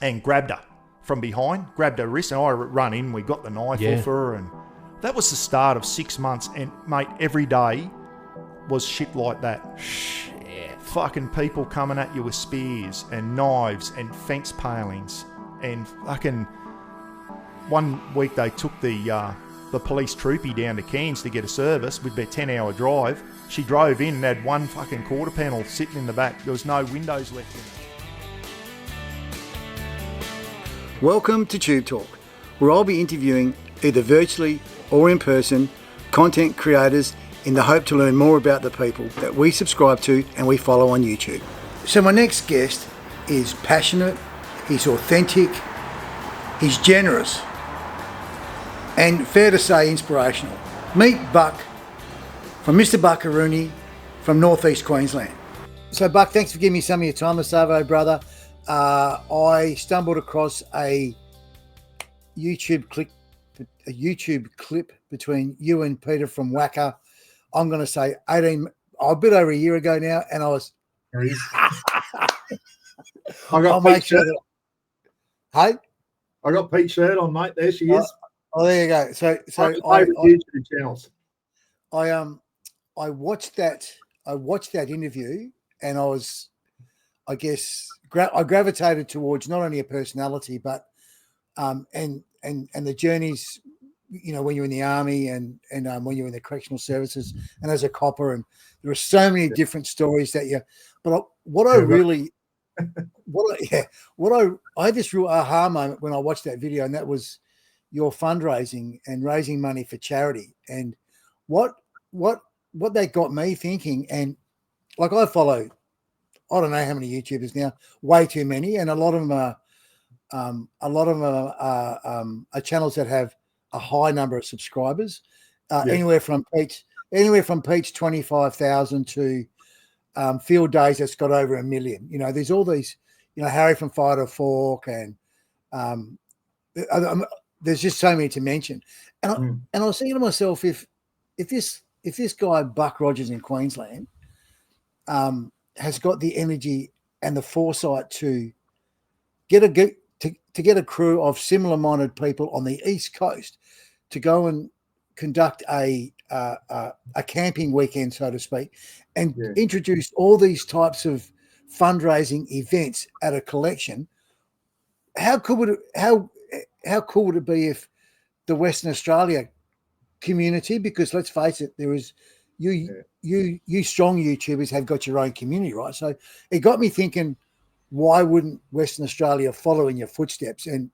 and grabbed her from behind, grabbed her wrist, and I run in. We got the knife off her, and that was the start of 6 months. And mate, every day was shit like that. Shit. Fucking people coming at you with spears and knives and fence palings, and fucking one week they took the police troopie down to Cairns to get a service with their 10-hour drive. She drove in and had one fucking quarter panel sitting in the back. There was no windows left in it. Welcome to Tube Talk, where I'll be interviewing either virtually or in person content creators in the hope to learn more about the people that we subscribe to and we follow on YouTube. So my next guest is passionate, he's authentic, he's generous, and fair to say inspirational. Meet Buck from Mr. Buckaroony from Northeast Queensland. So Buck, thanks for giving me some of your time this Savo, brother. I stumbled across a YouTube clip between you and Peter from Wacker. I'm going to say a bit over a year ago now, and I was. I got Pete's shirt. Hey, I got Pete's shirt on, mate. There she is. Oh, there you go. So YouTube channels. I watched that interview, and I was, I guess, I gravitated towards not only a personality, but and the journeys, you know, when you're in the army and when you're in the correctional services and as a copper, and there are so many different stories that you. But I had this real aha moment when I watched that video, and that was your fundraising and raising money for charity. And what that got me thinking, and like I follow, I don't know how many YouTubers now, way too many, and a lot of them are channels that have a high number of subscribers, anywhere from Pete's 25,000 to Field Days that's got over 1 million. You know, there's all these, you know, Harry from Fire to Fork, and there's just so many to mention. And I was thinking to myself, if this guy Buck Rogers in Queensland has got the energy and the foresight to get a crew of similar-minded people on the East Coast to go and conduct a camping weekend, so to speak, and introduce all these types of fundraising events at a collection. How cool would it be if the Western Australia community, because let's face it, there is you strong YouTubers have got your own community, right? So it got me thinking, why wouldn't Western Australia follow in your footsteps? And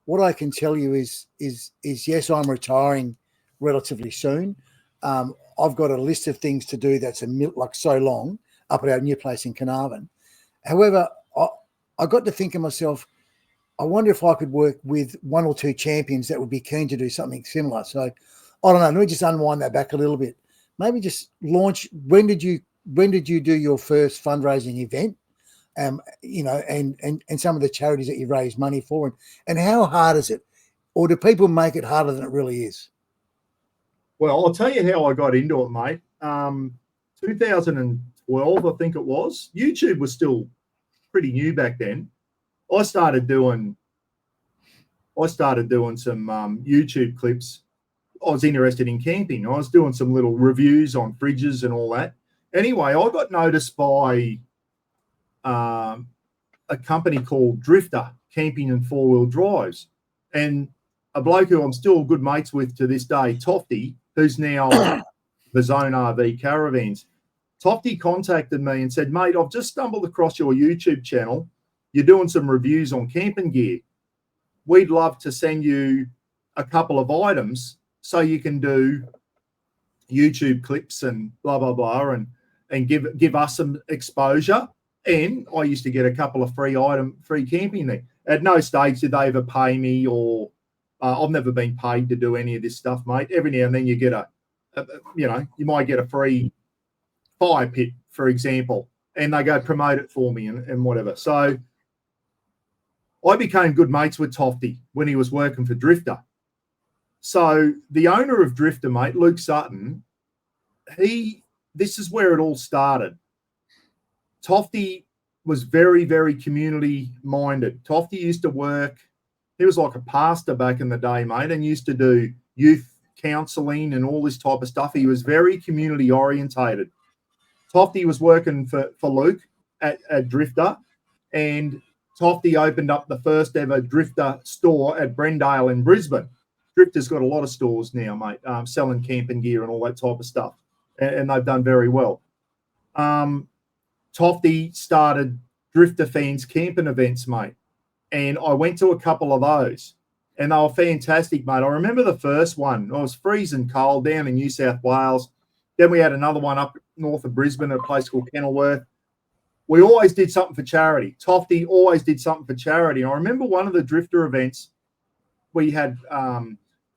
what I can tell you is yes, I'm retiring relatively soon. I've got a list of things to do that's like so long up at our new place in Carnarvon. However, I got to think to myself, I wonder if I could work with one or two champions that would be keen to do something similar. So I don't know. Let me just unwind that back a little bit. Maybe just launch. When did you do your first fundraising event? You know, and some of the charities that you raise money for, and how hard is it, or do people make it harder than it really is? Well, I'll tell you how I got into it, mate. 2012, I think it was. YouTube was still pretty new back then. I started doing some YouTube clips. I was interested in camping. I was doing some little reviews on fridges and all that. Anyway, I got noticed by a company called Drifter Camping and Four-Wheel Drives, and a bloke who I'm still good mates with to this day, Tofty, who's now the Zone RV Caravans. Tofty contacted me and said, mate, I've just stumbled across your YouTube channel. You're doing some reviews on camping gear. We'd love to send you a couple of items so you can do YouTube clips and blah, blah, blah, and give us some exposure. And I used to get a couple of free camping there. At no stage did they ever pay me, or I've never been paid to do any of this stuff, mate. Every now and then you get you might get a free fire pit, for example, and they go promote it for me and whatever. So I became good mates with Tofty when he was working for Drifter. So the owner of Drifter, mate, Luke Sutton, this is where it all started. Tofty was very, very community minded. Tofty used to work. He was like a pastor back in the day, mate, and used to do youth counselling and all this type of stuff. He was very community orientated. Tofty was working for Luke at Drifter, and Tofty opened up the first ever Drifter store at Brendale in Brisbane. Drifter's got a lot of stores now, mate, selling camping gear and all that type of stuff, and they've done very well. Tofty started Drifter Fans camping events, mate, and I went to a couple of those, and they were fantastic, mate. I remember the first one. I was freezing cold down in New South Wales. Then we had another one up north of Brisbane at a place called Kenilworth. We always did something for charity. Tofty always did something for charity. And I remember one of the Drifter events, we had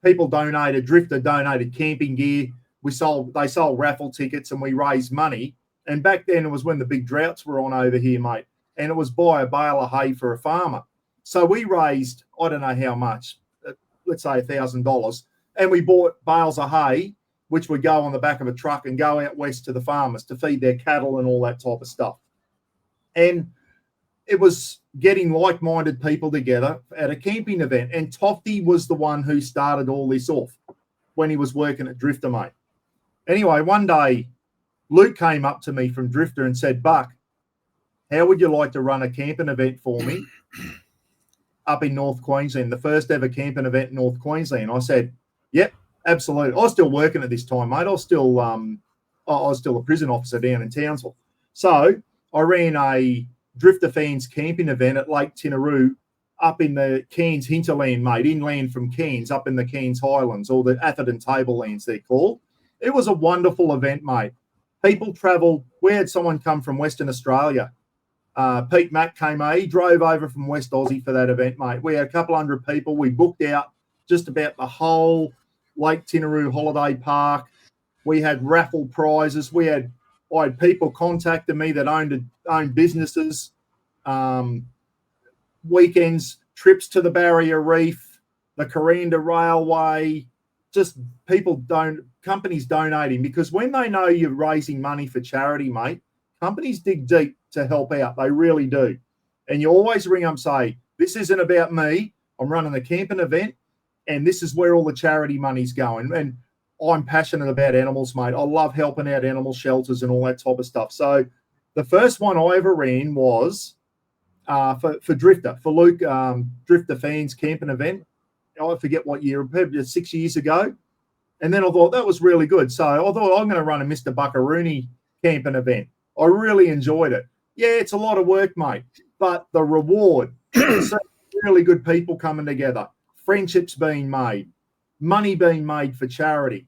Drifter donated camping gear. They sold raffle tickets and we raised money. And back then it was when the big droughts were on over here, mate. And it was buy a bale of hay for a farmer. So we raised, I don't know how much, let's say $1,000. And we bought bales of hay, which would go on the back of a truck and go out west to the farmers to feed their cattle and all that type of stuff. And it was getting like-minded people together at a camping event. And Tofty was the one who started all this off when he was working at Drifter, mate. Anyway, one day, Luke came up to me from Drifter and said, Buck, how would you like to run a camping event for me up in North Queensland, the first ever camping event in North Queensland? I said, yep, absolutely. I was still working at this time, mate. I was still a prison officer down in Townsville. So I ran a Drifter Fans camping event at Lake Tinaroo up in the Cairns hinterland, mate, inland from Cairns, up in the Cairns Highlands, or the Atherton Tablelands they're called. It was a wonderful event, mate. People travelled. We had someone come from Western Australia. Pete Mack came over. He drove over from West Aussie for that event, mate. We had a couple hundred people. We booked out just about the whole Lake Tinaroo Holiday Park. We had raffle prizes. I had people contacting me that owned businesses, weekends, trips to the Barrier Reef, the Corinda Railway, just companies donating, because when they know you're raising money for charity, mate, companies dig deep to help out. They really do. And you always ring them and say, this isn't about me. I'm running a camping event, and this is where all the charity money's going. And I'm passionate about animals, mate. I love helping out animal shelters and all that type of stuff. So the first one I ever ran was for Drifter, for Luke, Drifter Fans camping event. I forget what year, probably 6 years ago. And then I thought that was really good. So I thought I'm going to run a Mr. Buckaroony camping event. I really enjoyed it. Yeah, it's a lot of work, mate, but the reward, so really good people coming together, friendships being made, money being made for charity.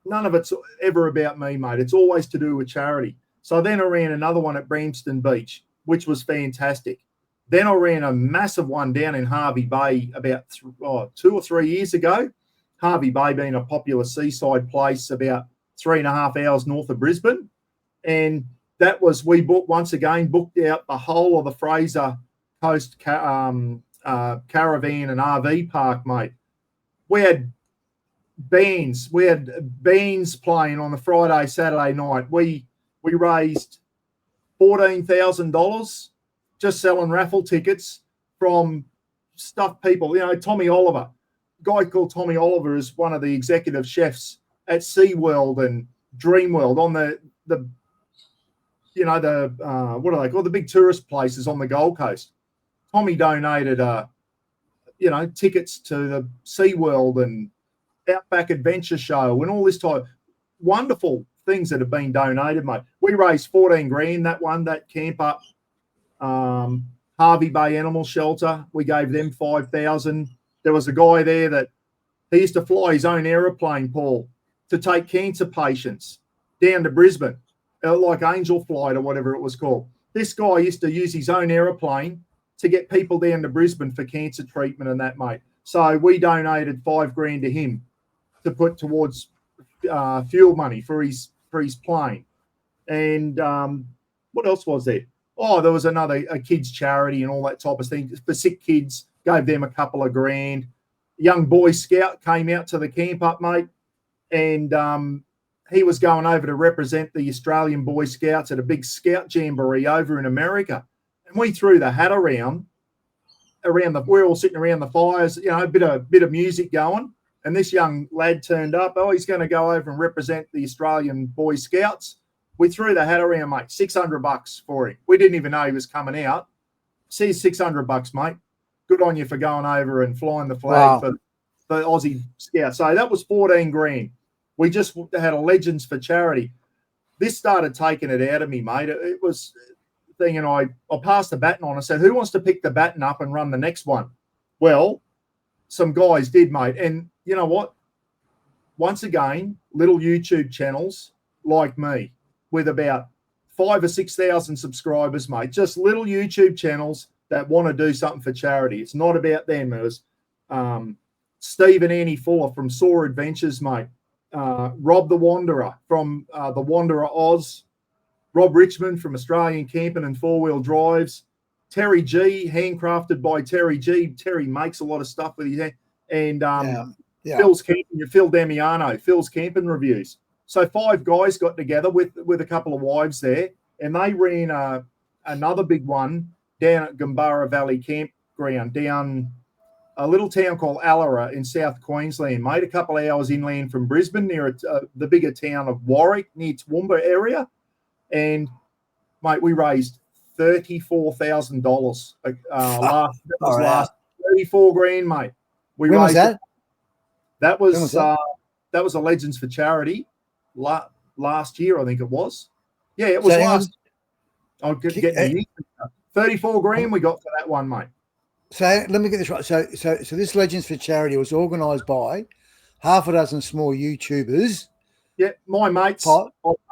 None of it's ever about me, mate. It's always to do with charity. So then I ran another one at Bramston Beach, which was fantastic. Then I ran a massive one down in Harvey Bay about 2 or 3 years ago. Harvey Bay being a popular seaside place about 3.5 hours north of Brisbane. And that was, we booked out the whole of the Fraser Coast caravan and RV park, mate. We had bands playing on the Friday, Saturday night. We raised $14,000 just selling raffle tickets from stuff people, Tommy Oliver. A guy called Tommy Oliver is one of the executive chefs at SeaWorld and Dreamworld on the what are they called? The big tourist places on the Gold Coast. Tommy donated, tickets to the SeaWorld and Outback Adventure Show and all this type of wonderful things that have been donated, mate. We raised $14,000 that camp up. Harvey Bay Animal Shelter, we gave them $5,000. There was a guy there that he used to fly his own aeroplane, Paul, to take cancer patients down to Brisbane, like Angel Flight or whatever it was called. This guy used to use his own aeroplane to get people down to Brisbane for cancer treatment and that, mate. So we donated $5,000 to him to put towards fuel money for his plane. And what else was there? Oh, there was a kids charity and all that type of thing for sick kids. Gave them a couple of grand. A young Boy Scout came out to the camp up, mate, and he was going over to represent the Australian Boy Scouts at a big scout jamboree over in America. and we threw the hat around we're all sitting around the fires, you know, a bit of music going. And this young lad turned up. Oh, he's going to go over and represent the Australian Boy Scouts. We threw the hat around, mate. $600 for him. We didn't even know he was coming out. See, $600, mate. Good on you for going over and flying the flag for the Aussie Scouts. So that was 14 grand. We just had a Legends for Charity. This started taking it out of me, mate. It was thing, and I passed the baton on. I said, who wants to pick the baton up and run the next one? Well, some guys did, mate. And you know what? Once again, little YouTube channels like me with about 5,000 or 6,000 subscribers, mate. Just little YouTube channels that want to do something for charity. It's not about them. It was Steve and Annie Fuller from Soar Adventures, mate. Rob the Wanderer from the Wanderer Oz. Rob Richmond from Australian Camping and Four-Wheel Drives. Terry G, handcrafted by Terry G. Terry makes a lot of stuff with his hand. And Phil's Camping, Phil Damiano, Phil's Camping Reviews. So 5 guys got together with a couple of wives there, and they ran another big one down at Gumbara Valley Campground, down a little town called Allara in South Queensland, mate, a couple of hours inland from Brisbane, near the bigger town of Warwick, near Toowoomba area. And, mate, we raised $34,000 last 34 grand, mate. When was that? That was a Legends for Charity last year, I think it was. Yeah, it was last. I'll get the 34 grand we got for that one, mate. So let me get this right. So this Legends for Charity was organised by half a dozen small YouTubers. Yeah, my mates. I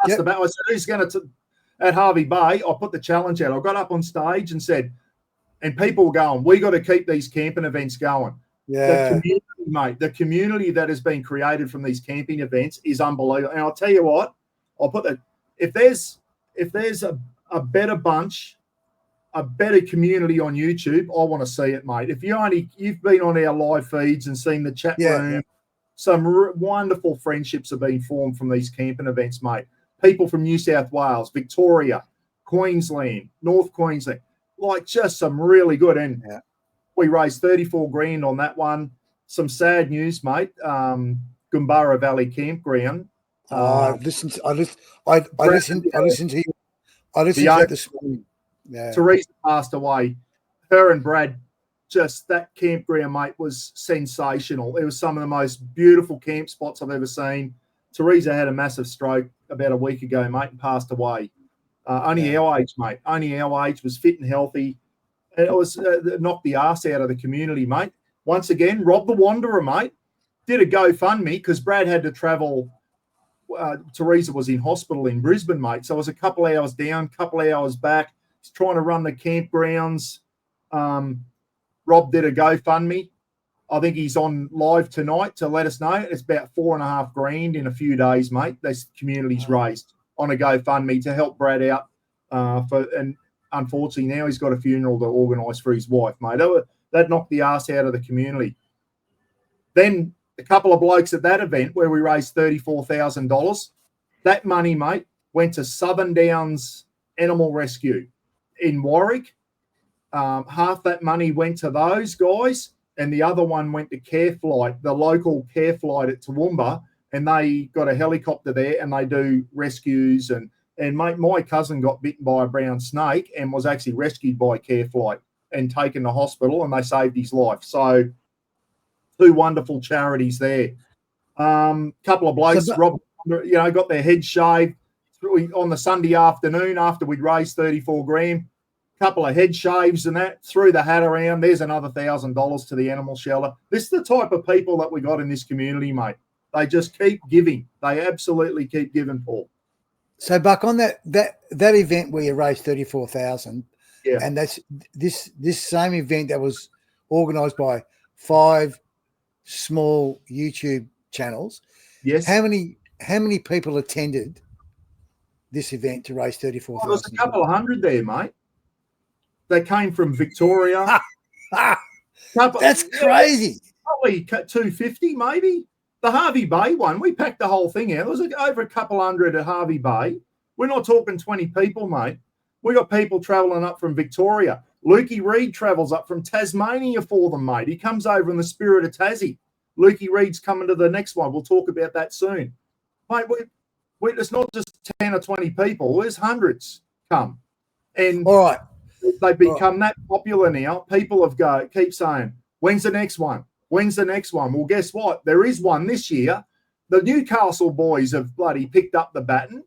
said, who's going to, at Harvey Bay, I put the challenge out. I got up on stage and said, and people were going, we got to keep these camping events going. Yeah. The community, mate, the community that has been created from these camping events is unbelievable. And I'll tell you what, I'll put that, if there's a better bunch, a better community on YouTube, I want to see it, mate. If you've been on our live feeds and seen the chat room, some wonderful friendships have been formed from these camping events, mate. People from New South Wales, Victoria, Queensland, North Queensland, like just some really good. And we raised 34 grand on that one. Some sad news, mate. Gumbara Valley Campground. I listened to you that this morning. Yeah. Teresa passed away. Her and Brad, just that campground, mate, was sensational. It was some of the most beautiful camp spots I've ever seen. Teresa had a massive stroke about a week ago, mate, and passed away. Only our age, mate. Only our age, was fit and healthy. And it was knocked the arse out of the community, mate. Once again, Rob the Wanderer, mate, did a GoFundMe because Brad had to travel. Teresa was in hospital in Brisbane, mate. So it was a couple of hours down, couple of hours back. He's trying to run the campgrounds. Rob did a GoFundMe. I think he's on live tonight to let us know. It's about 4.5 grand in a few days, mate. This community's raised on a GoFundMe to help Brad out. And unfortunately, now he's got a funeral to organise for his wife, mate. That knocked the arse out of the community. Then a couple of blokes at that event where we raised $34,000. That money, mate, went to Southern Downs Animal Rescue in Warwick. Half that money went to those guys, and the other one went to Care Flight, the local Care Flight at Toowoomba, and they got a helicopter there and they do rescues. And mate, my cousin got bitten by a brown snake and was actually rescued by Care Flight and taken to hospital, and they saved his life. So 2 wonderful charities there. Couple of blokes, Rob, got their heads shaved on the Sunday afternoon after we'd raised 34 grand. Couple of head shaves and that, threw the hat around. There's another $1,000 to the animal shelter. This is the type of people that we got in this community, mate. They just keep giving. They absolutely keep giving, Paul. So, Buck, on that event where you raised 34,000, and that's this same event that was organised by 5 small YouTube channels. Yes. How many people attended this event to raise 34,000? There was a couple of hundred there, mate. They came from Victoria. That's crazy. Probably 250, maybe. The Harvey Bay one, we packed the whole thing out. There was over a couple hundred at Harvey Bay. We're not talking 20 people, mate. We got people travelling up from Victoria. Lukey Reed travels up from Tasmania for them, mate. He comes over in the spirit of Tassie. Lukey Reed's coming to the next one. We'll talk about that soon. Mate, it's not just 10 or 20 people. There's hundreds come. And all right, they've become that popular now. People keep saying, when's the next one? When's the next one? Well, guess what? There is one this year. The Newcastle boys have bloody picked up the baton,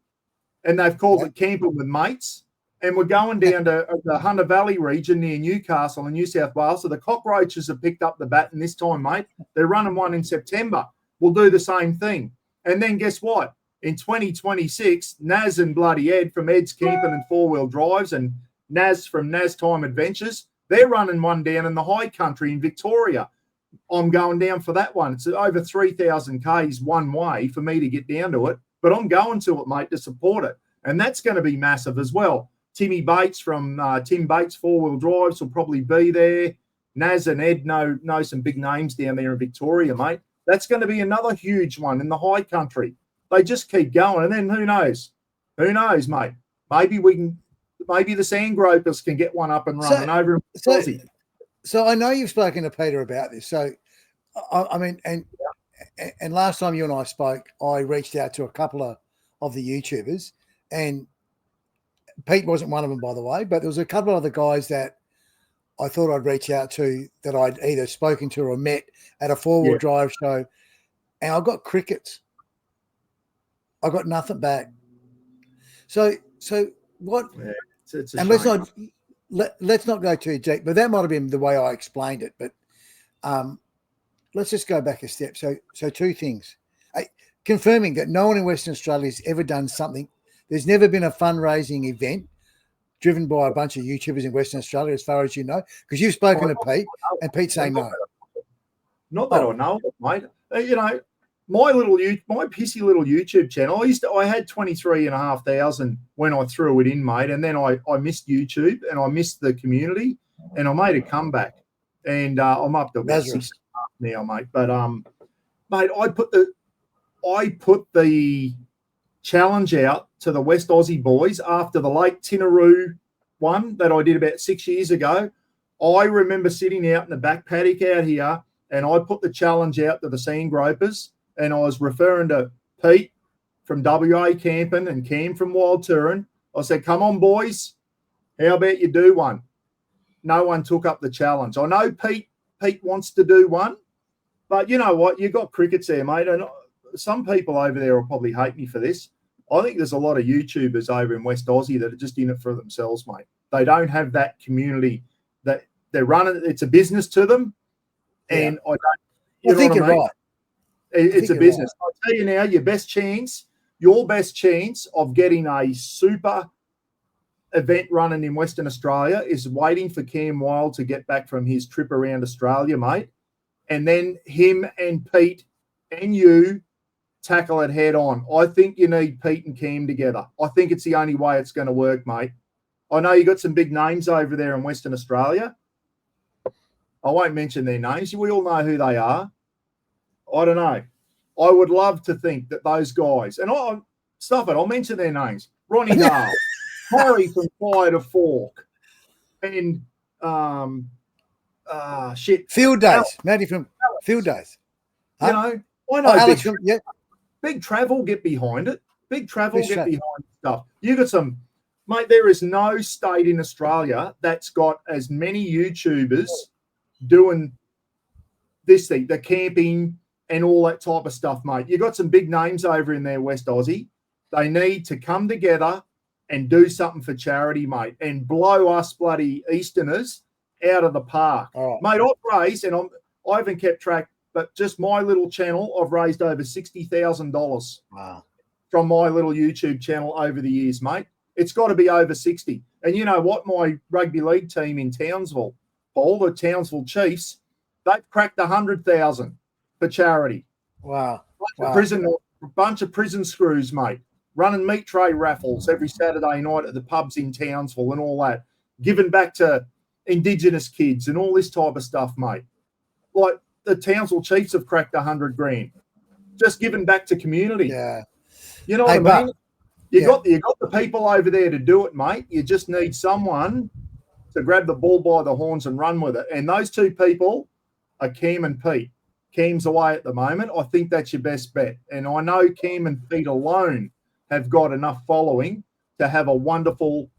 and they've called it Camping with Mates. And we're going down to the Hunter Valley region near Newcastle in New South Wales. So the Cockroaches have picked up the baton this time, mate. They're running one in September. We'll do the same thing. And then guess what? In 2026, Naz and bloody Ed from Ed's Camping and Four-Wheel Drives and Naz from Naz Time Adventures, they're running one down in the high country in Victoria. I'm going down for that one. It's over 3,000 Ks one way for me to get down to it, but I'm going to it, mate, to support it. And that's going to be massive as well. Timmy Bates from Tim Bates Four-Wheel Drives will probably be there. Naz and Ed know some big names down there in Victoria, mate. That's going to be another huge one in the high country. They just keep going, and then who knows? Who knows, mate? Maybe the Sand Gropers can get one up and running over in Aussie. So I know you've spoken to Peter about this. So, I mean, and last time you and I spoke, I reached out to a couple of the YouTubers, and Pete wasn't one of them, by the way, but there was a couple of other guys that I thought I'd reach out to that I'd either spoken to or met at a four-wheel drive show, and I got crickets. I got nothing back. So what? Yeah, it's a shame. Let's not go too deep, but that might have been the way I explained it. But let's just go back a step. So two things. Confirming that no one in Western Australia has ever done something. There's never been a fundraising event driven by a bunch of YouTubers in Western Australia, as far as you know, because you've spoken to Pete, and Pete's saying no. Not that I know, mate. My pissy little YouTube channel. I had 23,500 when I threw it in, mate, and then I missed YouTube and I missed the community, and I made a comeback, and I'm up to about 6 now, mate. But mate, I put the challenge out to the West Aussie boys after the Lake Tinaroo one that I did about 6 years ago. I remember sitting out in the back paddock out here, and I put the challenge out to the Sand Gropers, and I was referring to Pete from WA Camping and Cam from Wild Touring. I said, come on, boys, how about you do one? No one took up the challenge. I know Pete wants to do one, but you know what? You got crickets there, mate, and some people over there will probably hate me for this. I think there's a lot of YouTubers over in West Aussie that are just in it for themselves, mate. They don't have that community that they're running. It's a business to them. And I don't. I think you're right. It's a business. Right. I'll tell you now, your best chance of getting a super event running in Western Australia is waiting for Cam Wilde to get back from his trip around Australia, mate. And then him and Pete and you tackle it head on. I think you need Pete and Cam together. I think it's the only way it's going to work, mate. I know you got some big names over there in Western Australia. I won't mention their names. We all know who they are. I don't know. I would love to think that those guys, and I'll mention their names. Ronnie Dale, Harry from Fire to Fork, and Field Days. Maddie from Field Days. Huh? You know, I know Alex Big Travel get behind it. Big Travel get behind stuff. You got some, mate, there is no state in Australia that's got as many YouTubers doing this thing, the camping and all that type of stuff, mate. You got some big names over in there, West Aussie. They need to come together and do something for charity, mate, and blow us bloody Easterners out of the park. Right. Mate, I've raised, and I haven't kept track, but just my little channel, I've raised over $60,000 from my little YouTube channel over the years, mate. It's got to be over 60. And you know what? My rugby league team in Townsville, Paul, the Townsville Chiefs, they've cracked 100,000 for charity. Wow. A bunch of prison screws, mate, running meat tray raffles every Saturday night at the pubs in Townsville and all that, giving back to Indigenous kids and all this type of stuff, mate. Like the Townsville Chiefs have cracked 100 grand, just giving back to community. Yeah. You know what I mean? You got the people over there to do it, mate. You just need someone to grab the bull by the horns and run with it. And those two people are Cam and Pete. Cam's away at the moment. I think that's your best bet. And I know Cam and Pete alone have got enough following to have a wonderful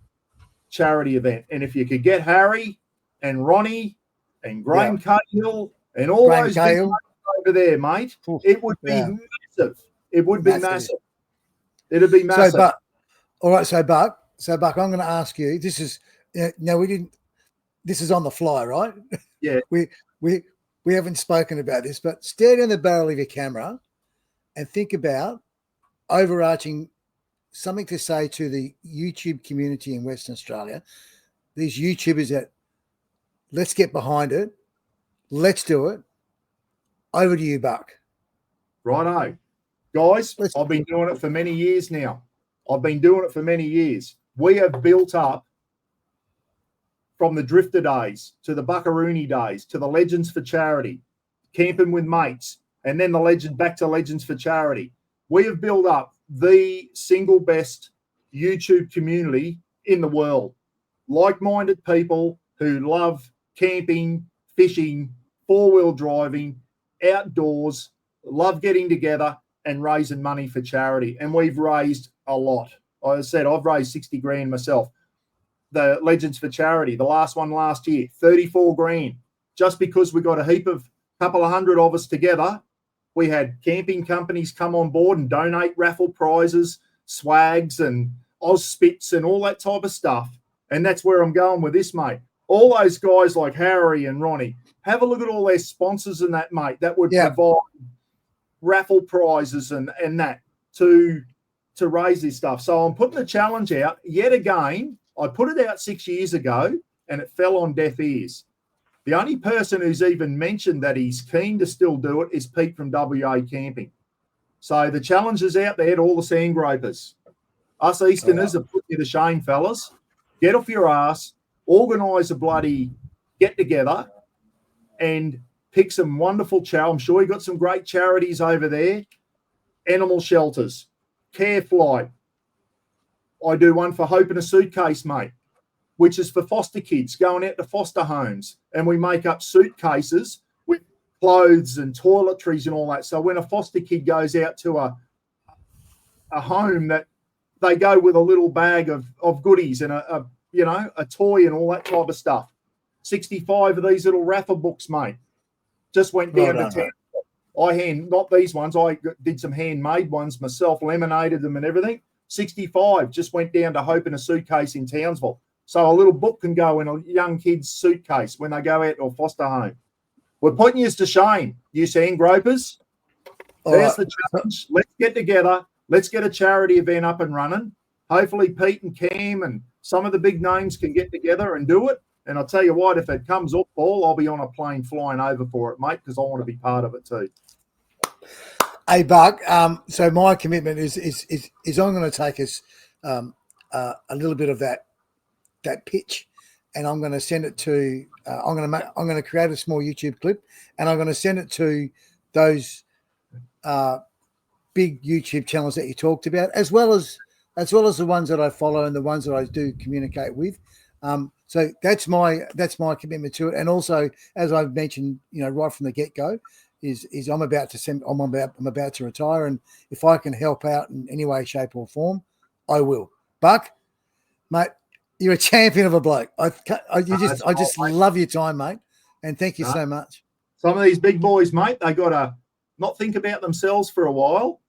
charity event. And if you could get Harry and Ronnie and Graham Cahill and all those people over there, mate, it would be massive. It would be massive. It'd be massive. So Buck, I'm going to ask you. This is we didn't. This is on the fly, right? Yeah. We haven't spoken about this, but stare down the barrel of your camera and think about overarching something to say to the YouTube community in Western Australia. These YouTubers that let's get behind it. Let's do it. Over to you, Buck. Righto. Guys, I've been doing it for many years now. We have built up from the Drifter days to the Buckaroony days to the Legends for Charity, camping with mates, and then back to Legends for Charity. We have built up the single best YouTube community in the world. Like-minded people who love camping, fishing, four-wheel driving, outdoors, love getting together and raising money for charity. And we've raised a lot. Like I said, I've raised 60 grand myself. The Legends for Charity, the last one last year, 34 grand. Just because we got a couple of hundred of us together, we had camping companies come on board and donate raffle prizes, swags and Ozspits and all that type of stuff. And that's where I'm going with this, mate. All those guys like Harry and Ronnie, have a look at all their sponsors and that, mate. That would provide raffle prizes and that to raise this stuff. So I'm putting the challenge out yet again. I put it out 6 years ago and it fell on deaf ears. The only person who's even mentioned that he's keen to still do it is Pete from WA Camping. So the challenge is out there to all the sand gropers. Us Easterners are putting you to shame, fellas. Get off your ass, organise a bloody get-together and pick some wonderful charity. I'm sure you got some great charities over there. Animal shelters, Care Flight. I do one for Hope in a Suitcase, mate, which is for foster kids going out to foster homes. And we make up suitcases with clothes and toiletries and all that. So when a foster kid goes out to a home, that they go with a little bag of goodies and a toy and all that type of stuff. 65 of these little raffle books, mate. Just went down to town. Not these ones. I did some handmade ones myself, laminated them and everything. 65 just went down to Hope in a Suitcase in Townsville. So a little book can go in a young kid's suitcase when they go out to a foster home. We're putting you to shame, you sand gropers. There's the challenge. Let's get together. Let's get a charity event up and running. Hopefully Pete and Cam and some of the big names can get together and do it. And I'll tell you what, if it comes off ball, I'll be on a plane flying over for it, mate, because I want to be part of it too. Hey, Buck. So my commitment is I'm going to take us a little bit of that pitch, and I'm going to send it to. I'm going to create a small YouTube clip, and I'm going to send it to those big YouTube channels that you talked about, as well as the ones that I follow and the ones that I do communicate with. So that's my commitment to it. And also, as I've mentioned, right from the get-go, is I'm about to retire, and if I can help out in any way, shape, or form, I will. Buck, mate, you're a champion of a bloke. I just love your time, mate, and thank you so much. Some of these big boys, mate, they got to not think about themselves for a while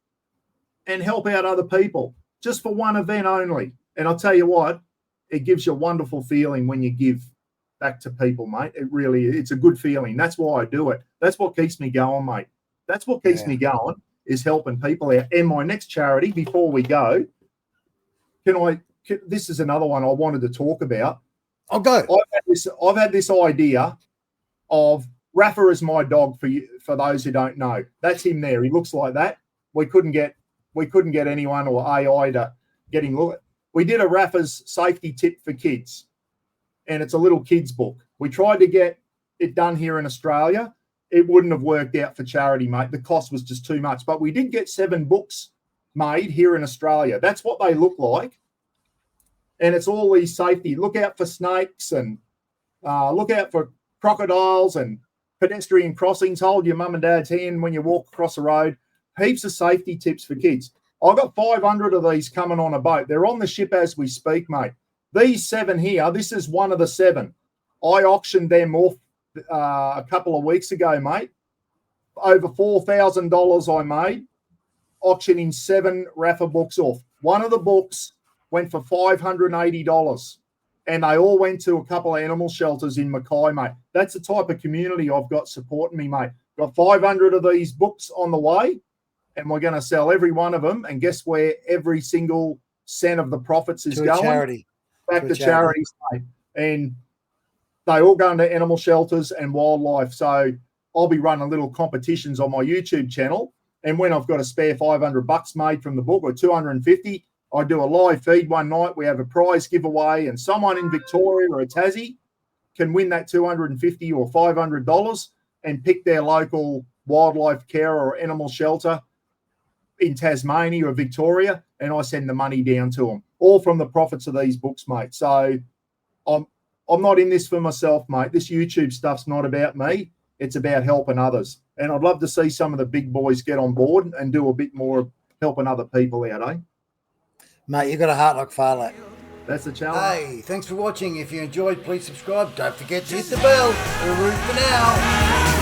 and help out other people just for one event only. And I'll tell you what, it gives you a wonderful feeling when you give back to people, mate. It's a good feeling. That's why I do it. That's what keeps me going, mate. That's what keeps me going, is helping people out. And my next charity, before we go, this is another one I wanted to talk about. I'll go. I've had this idea of Rafa is my dog for those who don't know. That's him there. He looks like that. We couldn't get anyone or AI to get him look. We did a Rafa's safety tip for kids, and it's a little kids book. We tried to get it done here in Australia. It wouldn't have worked out for charity, mate. The cost was just too much. But we did get 7 books made here in Australia. That's what they look like. And it's all these safety. Look out for snakes and look out for crocodiles and pedestrian crossings. Hold your mum and dad's hand when you walk across the road. Heaps of safety tips for kids. I've got 500 of these coming on a boat. They're on the ship as we speak, mate. These 7 here, this is one of the 7. I auctioned them off a couple of weeks ago, mate. Over $4,000 I made auctioning 7 Rafa books off. One of the books went for $580, and they all went to a couple of animal shelters in Mackay, mate. That's the type of community I've got supporting me, mate. Got 500 of these books on the way, and we're going to sell every one of them. And guess where every single cent of the profits is going? Charity. Back to charities, mate. And they all go into animal shelters and wildlife. So I'll be running little competitions on my YouTube channel. And when I've got a spare $500 made from the book, or 250, I do a live feed one night. We have a prize giveaway, and someone in Victoria or a Tassie can win that $250 or $500 and pick their local wildlife care or animal shelter in Tasmania or Victoria, and I send the money down to them, all from the profits of these books, mate. So I'm not in this for myself, mate. This YouTube stuff's not about me. It's about helping others. And I'd love to see some of the big boys get on board and do a bit more of helping other people out, eh? Mate, you've got a heart like Farlap. That's the challenge. Hey, thanks for watching. If you enjoyed, please subscribe. Don't forget to hit the bell. We're root for now.